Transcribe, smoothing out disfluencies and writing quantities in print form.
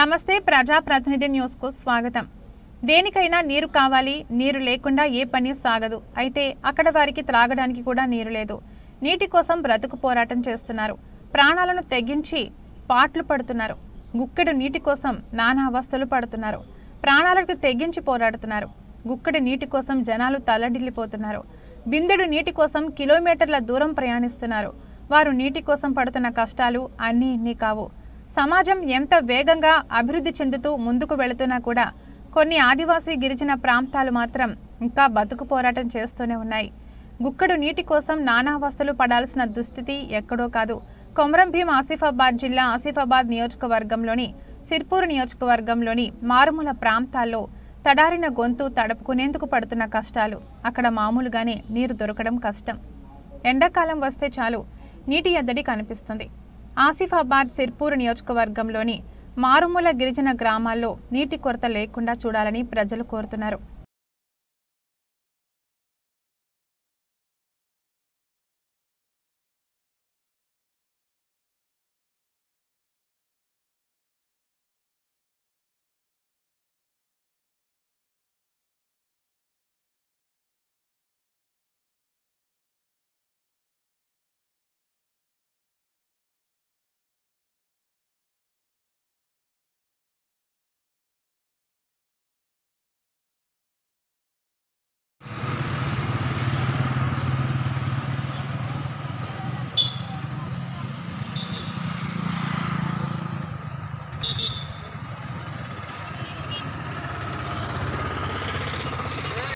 నమస్తే ప్రజాప్రతినిధి న్యూస్ కు స్వాగతం। దేనికైనా నీరు కావాలి, నీరు లేకుండా ఏ పని సాగదు। అయితే అక్కడ వారికి త్రాగడానికి కూడా నీరు లేదు। నీటి కోసం బ్రతుకు పోరాటం చేస్తున్నారు। ప్రాణాలను తెగించి పాట్లు పడుతున్నారు। గుక్కెడు నీటి కోసం నానా అవస్థలు పడుతున్నారు। ప్రాణాలకు తెగించి పోరాడుతున్నారు। గుక్కెడు నీటి కోసం జనాలు తల్లడిల్లిపోతున్నారు। బిందెడు నీటి కోసం కిలోమీటర్ల దూరం ప్రయాణిస్తున్నారు। వారు నీటి కోసం పడుతున్న కష్టాలు అన్నీ ఇన్ని కావు। సమాజం ఎంత వేగంగా అభివృద్ధి చెందుతూ ముందుకు వెళుతున్నా కూడా కొన్ని ఆదివాసీ గిరిజన ప్రాంతాలు మాత్రం ఇంకా బతుకు పోరాటం చేస్తూనే ఉన్నాయి। గుక్కడు నీటి కోసం నానావస్థలు పడాల్సిన దుస్థితి ఎక్కడో కాదు, కొమరంభీం ఆసిఫాబాద్ జిల్లా ఆసిఫాబాద్ నియోజకవర్గంలోని సిర్పూర్ నియోజకవర్గంలోని మారుమూల ప్రాంతాల్లో తడారిన గొంతు తడుపుకునేందుకు పడుతున్న కష్టాలు అక్కడ మామూలుగానే నీరు దొరకడం కష్టం। ఎండాకాలం వస్తే చాలు నీటి ఎద్దడి కనిపిస్తుంది। ఆసిఫాబాద్ సిర్పూర్ నియోజకవర్గంలోని మారుమూల గిరిజన గ్రామాల్లో నీటి కొరత లేకుండా చూడాలని ప్రజలు కోరుతున్నారు।